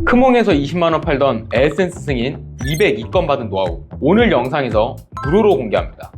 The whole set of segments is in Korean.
크몽에서 20만원 팔던 에센스 승인 202건 받은 노하우, 오늘 영상에서 무료로 공개합니다.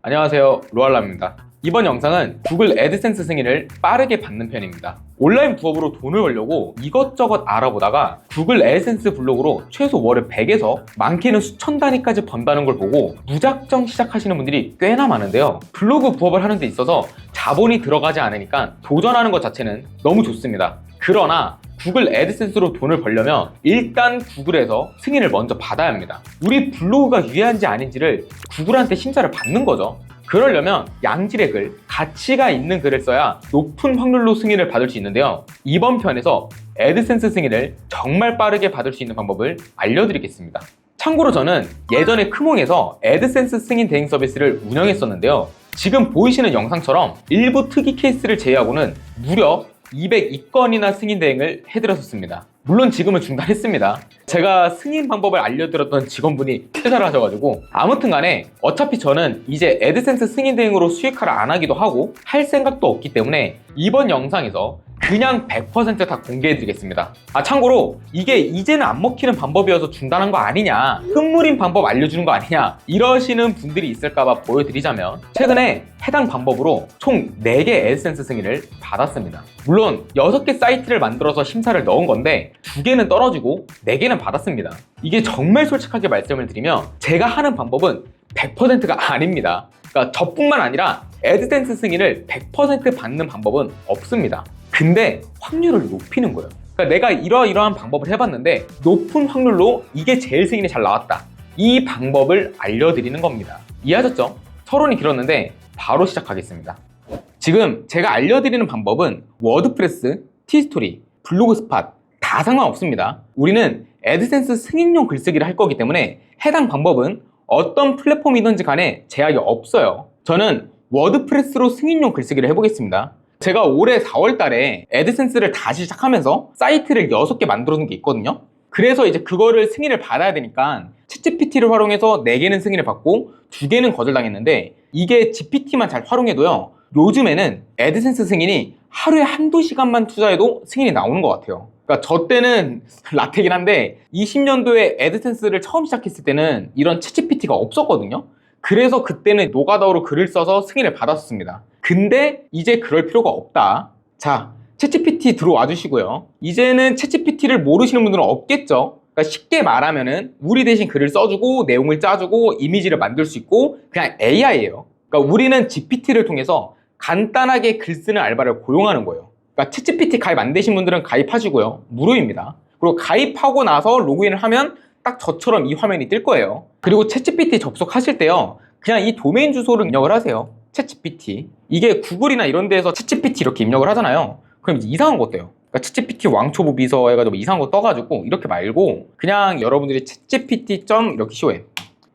안녕하세요, 로알람입니다. 이번 영상은 구글 애드센스 승인을 빠르게 받는 편입니다. 온라인 부업으로 돈을 벌려고 이것저것 알아보다가 구글 애드센스 블로그로 최소 월에 100에서 많게는 수천 단위까지 번다는 걸 보고 무작정 시작하시는 분들이 꽤나 많은데요. 블로그 부업을 하는 데 있어서 자본이 들어가지 않으니까 도전하는 것 자체는 너무 좋습니다. 그러나 구글 애드센스로 돈을 벌려면 일단 구글에서 승인을 먼저 받아야 합니다. 우리 블로그가 유해한지 아닌지를 구글한테 심사를 받는 거죠. 그러려면 양질의 글, 가치가 있는 글을 써야 높은 확률로 승인을 받을 수 있는데요. 이번 편에서 애드센스 승인을 정말 빠르게 받을 수 있는 방법을 알려드리겠습니다. 참고로 저는 예전에 크몽에서 애드센스 승인 대행 서비스를 운영했었는데요. 지금 보이시는 영상처럼 일부 특이 케이스를 제외하고는 무려 202건이나 승인 대행을 해드렸었습니다. 물론 지금은 중단했습니다. 제가 승인 방법을 알려드렸던 직원분이 퇴사를 하셔가지고, 아무튼 간에 어차피 저는 이제 애드센스 승인 대행으로 수익화를 안 하기도 하고 할 생각도 없기 때문에 이번 영상에서 그냥 100% 다 공개해드리겠습니다. 참고로 이게 이제는 안 먹히는 방법이어서 중단한 거 아니냐, 끝물인 방법 알려주는 거 아니냐 이러시는 분들이 있을까봐 보여드리자면, 최근에 해당 방법으로 총 4개 애드센스 승인을 받았습니다. 물론 6개 사이트를 만들어서 심사를 넣은 건데 2개는 떨어지고 4개는 받았습니다. 이게 정말 솔직하게 말씀을 드리면 제가 하는 방법은 100%가 아닙니다. 그러니까 저뿐만 아니라 애드센스 승인을 100% 받는 방법은 없습니다. 근데 확률을 높이는 거예요. 그러니까 내가 이러이러한 방법을 해봤는데 높은 확률로 이게 제일 승인이 잘 나왔다, 이 방법을 알려드리는 겁니다. 이해하셨죠? 서론이 길었는데 바로 시작하겠습니다. 지금 제가 알려드리는 방법은 워드프레스, 티스토리, 블로그스팟 다 상관없습니다. 우리는 애드센스 승인용 글쓰기를 할 거기 때문에 해당 방법은 어떤 플랫폼이든지 간에 제약이 없어요. 저는 워드프레스로 승인용 글쓰기를 해보겠습니다. 제가 올해 4월 달에 애드센스를 다시 시작하면서 사이트를 6개 만들어 놓은 게 있거든요. 그래서 이제 그거를 승인을 받아야 되니까 챗GPT를 활용해서 4개는 승인을 받고 2개는 거절당했는데, 이게 GPT만 잘 활용해도요, 요즘에는 애드센스 승인이 하루에 한두 시간만 투자해도 승인이 나오는 것 같아요. 그러니까 저 때는 라테긴 한데 20년도에 애드센스를 처음 시작했을 때는 이런 챗GPT가 없었거든요. 그래서 그때는 노가다로 글을 써서 승인을 받았습니다. 근데 이제 그럴 필요가 없다. 자, 챗GPT 들어와 주시고요. 이제는 챗GPT를 모르시는 분들은 없겠죠. 그러니까 쉽게 말하면은 우리 대신 글을 써주고 내용을 짜주고 이미지를 만들 수 있고 그냥 AI예요. 그러니까 우리는 GPT를 통해서 간단하게 글 쓰는 알바를 고용하는 거예요. 그러니까 챗GPT 가입 안 되신 분들은 가입하시고요. 무료입니다. 그리고 가입하고 나서 로그인을 하면 딱 저처럼 이 화면이 뜰 거예요. 그리고 챗GPT 접속하실 때요, 그냥 이 도메인 주소를 입력을 하세요. 챗GPT. 이게 구글이나 이런 데에서 챗GPT 이렇게 입력을 하잖아요. 그럼 이제 이상한 거 떠요. 그러니까 챗GPT 왕초보 비서 해가지고 이상한 거 떠가지고 이렇게 말고 그냥 여러분들이 챗GPT 이렇게 com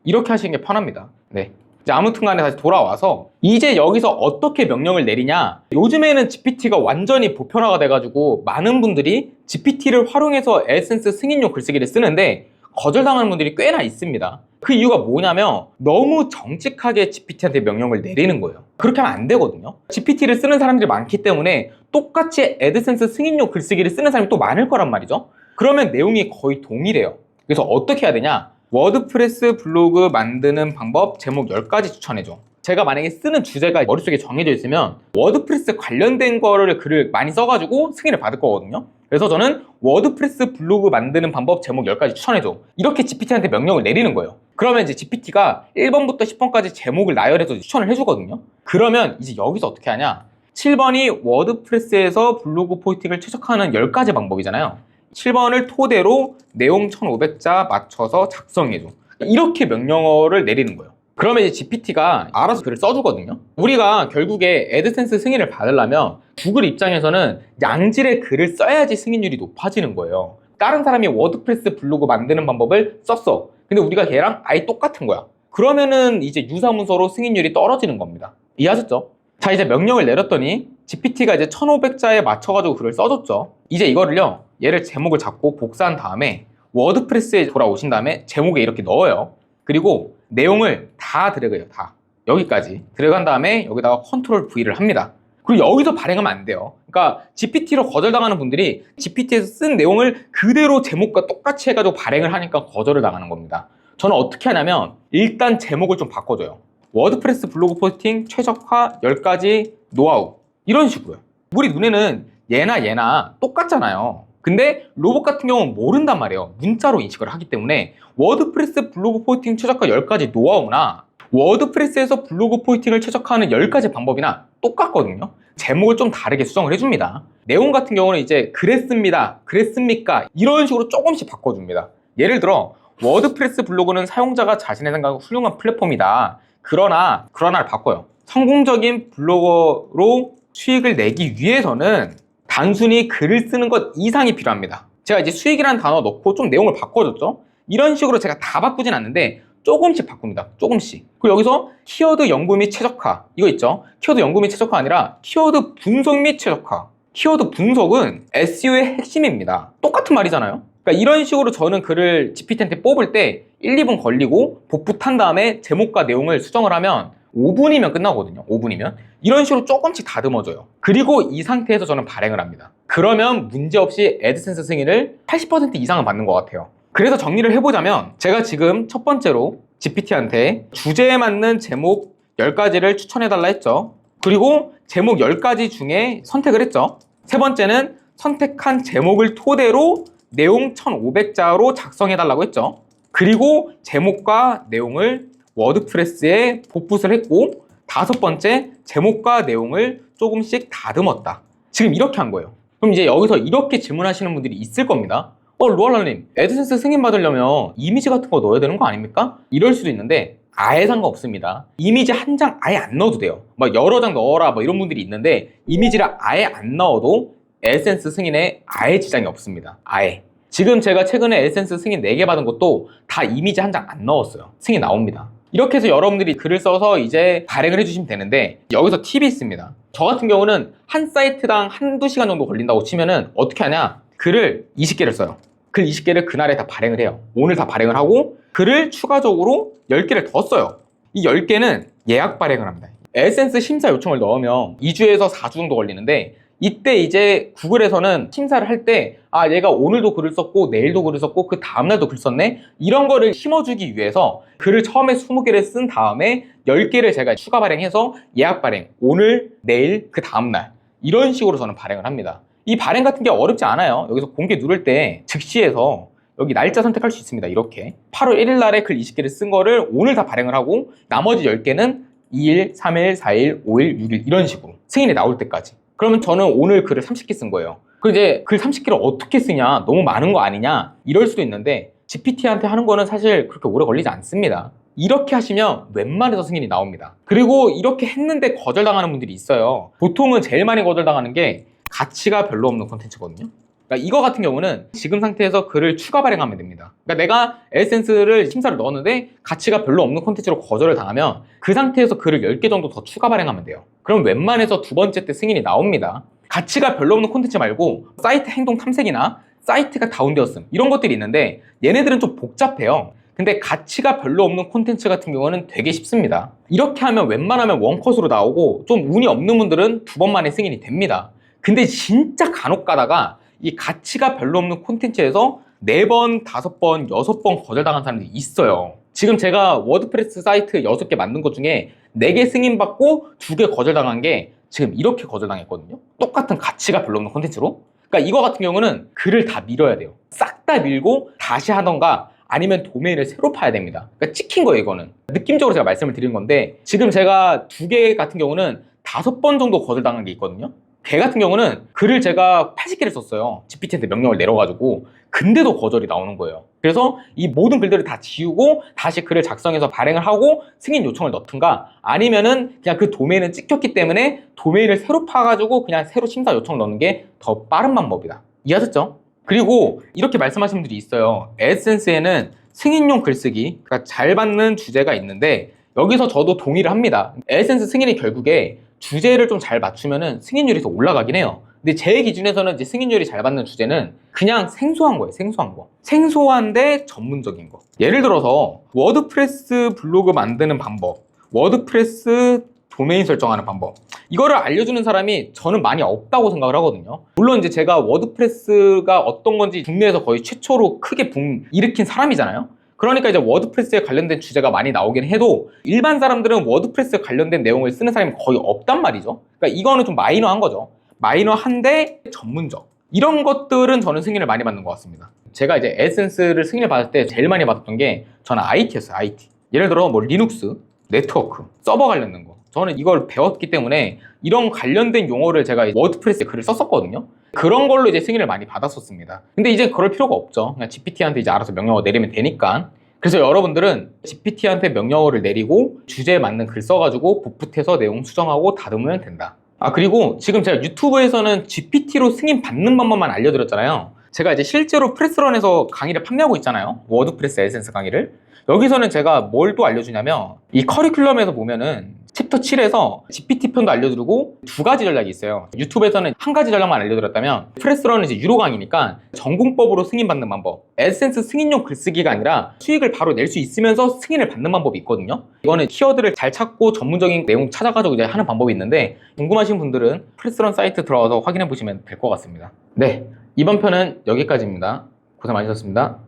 이렇게 하시는 게 편합니다. 네. 이제 아무튼 간에 다시 돌아와서 이제 여기서 어떻게 명령을 내리냐, 요즘에는 GPT가 완전히 보편화가 돼가지고 많은 분들이 GPT를 활용해서 애드센스 승인용 글쓰기를 쓰는데 거절당하는 분들이 꽤나 있습니다. 그 이유가 뭐냐면 너무 정직하게 GPT한테 명령을 내리는 거예요. 그렇게 하면 안 되거든요. GPT를 쓰는 사람들이 많기 때문에 똑같이 애드센스 승인용 글쓰기를 쓰는 사람이 또 많을 거란 말이죠. 그러면 내용이 거의 동일해요. 그래서 어떻게 해야 되냐, 워드프레스 블로그 만드는 방법 제목 10가지 추천해줘. 제가 만약에 쓰는 주제가 머릿속에 정해져 있으면 워드프레스 관련된 거를 글을 많이 써가지고 승인을 받을 거거든요. 그래서 저는 워드프레스 블로그 만드는 방법 제목 10가지 추천해줘, 이렇게 GPT한테 명령을 내리는 거예요. 그러면 이제 GPT가 1번부터 10번까지 제목을 나열해서 추천을 해주거든요. 그러면 이제 여기서 어떻게 하냐, 7번이 워드프레스에서 블로그 포스팅을 최적화하는 10가지 방법이잖아요. 7번을 토대로 내용 1500자 맞춰서 작성해줘, 이렇게 명령어를 내리는 거예요. 그러면 이제 GPT가 알아서 글을 써주거든요. 우리가 결국에 애드센스 승인을 받으려면 구글 입장에서는 양질의 글을 써야지 승인율이 높아지는 거예요. 다른 사람이 워드프레스 블로그 만드는 방법을 썼어. 근데 우리가 걔랑 아예 똑같은 거야. 그러면은 이제 유사문서로 승인율이 떨어지는 겁니다. 이해하셨죠? 자, 이제 명령을 내렸더니 GPT가 이제 1500자에 맞춰가지고 글을 써줬죠. 이제 이거를요, 얘를 제목을 잡고 복사한 다음에 워드프레스에 돌아오신 다음에 제목에 이렇게 넣어요. 그리고 내용을 다 드래그해요. 다 여기까지 드래그한 다음에 여기다가 컨트롤 V를 합니다. 그리고 여기서 발행하면 안 돼요. 그러니까 GPT로 거절당하는 분들이 GPT에서 쓴 내용을 그대로 제목과 똑같이 해가지고 발행을 하니까 거절을 당하는 겁니다. 저는 어떻게 하냐면 일단 제목을 좀 바꿔줘요. 워드프레스 블로그 포스팅 최적화 10가지 노하우, 이런 식으로요. 우리 눈에는 얘나 똑같잖아요. 근데 로봇 같은 경우는 모른단 말이에요. 문자로 인식을 하기 때문에 워드프레스 블로그 포스팅 최적화 10가지 노하우나 워드프레스에서 블로그 포스팅을 최적화하는 10가지 방법이나 똑같거든요. 제목을 좀 다르게 수정을 해줍니다. 내용 같은 경우는 이제 그랬습니다, 그랬습니까, 이런 식으로 조금씩 바꿔줍니다. 예를 들어 워드프레스 블로그는 사용자가 자신의 생각을 훌륭한 플랫폼이다. 그러나를 바꿔요. 성공적인 블로거로 수익을 내기 위해서는 단순히 글을 쓰는 것 이상이 필요합니다. 제가 이제 수익이라는 단어 넣고 좀 내용을 바꿔줬죠. 이런 식으로 제가 다 바꾸진 않는데 조금씩 바꿉니다. 조금씩. 그리고 여기서 키워드 연구 및 최적화, 이거 있죠. 키워드 연구 및 최적화 아니라 키워드 분석 및 최적화. 키워드 분석은 SEO의 핵심입니다. 똑같은 말이잖아요. 그러니까 이런 식으로 저는 글을 GPT한테 뽑을 때 1, 2분 걸리고 복붙 한 다음에 제목과 내용을 수정을 하면 5분이면 끝나거든요. 5분이면. 이런 식으로 조금씩 다듬어줘요. 그리고 이 상태에서 저는 발행을 합니다. 그러면 문제없이 애드센스 승인을 80% 이상은 받는 것 같아요. 그래서 정리를 해보자면 제가 지금 첫 번째로 GPT한테 주제에 맞는 제목 10가지를 추천해달라 했죠. 그리고 제목 10가지 중에 선택을 했죠. 세 번째는 선택한 제목을 토대로 내용 1500자로 작성해달라고 했죠. 그리고 제목과 내용을 워드프레스에 복붙을 했고, 다섯 번째, 제목과 내용을 조금씩 다듬었다. 지금 이렇게 한 거예요. 그럼 이제 여기서 이렇게 질문하시는 분들이 있을 겁니다. 루알라님, 애드센스 승인 받으려면 이미지 같은 거 넣어야 되는 거 아닙니까? 이럴 수도 있는데 아예 상관없습니다. 이미지 한 장 아예 안 넣어도 돼요. 막 여러 장 넣어라 이런 분들이 있는데 이미지를 아예 안 넣어도 애드센스 승인에 아예 지장이 없습니다. 아예. 지금 제가 최근에 애드센스 승인 4개 받은 것도 다 이미지 한 장 안 넣었어요. 승인 나옵니다. 이렇게 해서 여러분들이 글을 써서 이제 발행을 해주시면 되는데 여기서 팁이 있습니다. 저 같은 경우는 한 사이트당 한두 시간 정도 걸린다고 치면은 어떻게 하냐, 글을 20개를 써요. 글 20개를 그날에 다 발행을 해요. 오늘 다 발행을 하고 글을 추가적으로 10개를 더 써요. 이 10개는 예약 발행을 합니다. 애드센스 심사 요청을 넣으면 2주에서 4주 정도 걸리는데 이때 이제 구글에서는 심사를 할 때 얘가 오늘도 글을 썼고 내일도 글을 썼고 그 다음날도 글 썼네, 이런 거를 심어주기 위해서 글을 처음에 20개를 쓴 다음에 10개를 제가 추가 발행해서 예약 발행, 오늘, 내일, 그 다음날, 이런 식으로 저는 발행을 합니다. 이 발행 같은 게 어렵지 않아요. 여기서 공개 누를 때 즉시해서 여기 날짜 선택할 수 있습니다. 이렇게 8월 1일 날에 글 20개를 쓴 거를 오늘 다 발행을 하고 나머지 10개는 2일, 3일, 4일, 5일, 6일 이런 식으로 승인이 나올 때까지. 그러면 저는 오늘 글을 30개 쓴 거예요. 그럼 이제 글 30개를 어떻게 쓰냐, 너무 많은 거 아니냐 이럴 수도 있는데 GPT한테 하는 거는 사실 그렇게 오래 걸리지 않습니다. 이렇게 하시면 웬만해서 승인이 나옵니다. 그리고 이렇게 했는데 거절당하는 분들이 있어요. 보통은 제일 많이 거절당하는 게 가치가 별로 없는 콘텐츠거든요. 그러니까 이거 같은 경우는 지금 상태에서 글을 추가 발행하면 됩니다. 그러니까 내가 애드센스를 심사를 넣었는데 가치가 별로 없는 콘텐츠로 거절을 당하면 그 상태에서 글을 10개 정도 더 추가 발행하면 돼요. 그럼 웬만해서 두 번째 때 승인이 나옵니다. 가치가 별로 없는 콘텐츠 말고 사이트 행동 탐색이나 사이트가 다운되었음 이런 것들이 있는데 얘네들은 좀 복잡해요. 근데 가치가 별로 없는 콘텐츠 같은 경우는 되게 쉽습니다. 이렇게 하면 웬만하면 원컷으로 나오고 좀 운이 없는 분들은 2번 만에 승인이 됩니다. 근데 진짜 간혹 가다가 이 가치가 별로 없는 콘텐츠에서 4번, 5번, 6번 거절당한 사람들이 있어요. 지금 제가 워드프레스 사이트 6개 만든 것 중에 4개 승인받고 2개 거절당한 게 지금 이렇게 거절당했거든요. 똑같은 가치가 별로 없는 콘텐츠로. 그러니까 이거 같은 경우는 글을 다 밀어야 돼요. 싹 다 밀고 다시 하던가 아니면 도메인을 새로 파야 됩니다. 그러니까 찍힌 거예요, 이거는. 느낌적으로 제가 말씀을 드린 건데 지금 제가 2개 같은 경우는 5번 정도 거절당한 게 있거든요. 걔 같은 경우는 글을 제가 80개를 썼어요. GPT한테 명령을 내려가지고. 근데도 거절이 나오는 거예요. 그래서 이 모든 글들을 다 지우고 다시 글을 작성해서 발행을 하고 승인 요청을 넣든가 아니면은 그냥 그 도메인은 찍혔기 때문에 도메인을 새로 파가지고 그냥 새로 심사 요청을 넣는 게 더 빠른 방법이다. 이해하셨죠? 그리고 이렇게 말씀하시는 분들이 있어요. 애드센스에는 승인용 글쓰기, 그러니까 잘 받는 주제가 있는데 여기서 저도 동의를 합니다. 애드센스 승인이 결국에 주제를 좀 잘 맞추면은 승인율이 더 올라가긴 해요. 근데 제 기준에서는 이제 승인율이 잘 받는 주제는 그냥 생소한 거예요. 생소한 거. 생소한데 전문적인 거. 예를 들어서 워드프레스 블로그 만드는 방법, 워드프레스 도메인 설정하는 방법. 이거를 알려주는 사람이 저는 많이 없다고 생각을 하거든요. 물론 이제 제가 워드프레스가 어떤 건지 국내에서 거의 최초로 크게 붐 일으킨 사람이잖아요. 그러니까 이제 워드프레스에 관련된 주제가 많이 나오긴 해도 일반 사람들은 워드프레스에 관련된 내용을 쓰는 사람이 거의 없단 말이죠. 그러니까 이거는 좀 마이너한 거죠. 마이너한데 전문적. 이런 것들은 저는 승인을 많이 받는 것 같습니다. 제가 이제 에센스를 승인을 받을 때 제일 많이 받았던 게 저는 IT였어요. IT. 예를 들어 뭐 리눅스, 네트워크, 서버 관련된 거. 저는 이걸 배웠기 때문에 이런 관련된 용어를 제가 워드프레스에 글을 썼었거든요. 그런 걸로 이제 승인을 많이 받았었습니다. 근데 이제 그럴 필요가 없죠. 그냥 GPT한테 이제 알아서 명령어 내리면 되니까. 그래서 여러분들은 GPT한테 명령어를 내리고 주제에 맞는 글 써가지고 복붙해서 내용 수정하고 다듬으면 된다. 그리고 지금 제가 유튜브에서는 GPT로 승인 받는 방법만 알려드렸잖아요. 제가 이제 실제로 프레스런에서 강의를 판매하고 있잖아요. 워드프레스 에센스 강의를. 여기서는 제가 뭘 또 알려주냐면 이 커리큘럼에서 보면은 챕터 7에서 GPT 편도 알려드리고 두 가지 전략이 있어요. 유튜브에서는 한 가지 전략만 알려드렸다면 프레스런은 이제 유료 강의니까 전공법으로 승인받는 방법, 에센스 승인용 글쓰기가 아니라 수익을 바로 낼 수 있으면서 승인을 받는 방법이 있거든요. 이거는 키워드를 잘 찾고 전문적인 내용 찾아가지고 이제 하는 방법이 있는데 궁금하신 분들은 프레스런 사이트 들어가서 확인해 보시면 될 것 같습니다. 네, 이번 편은 여기까지입니다. 고생 많으셨습니다.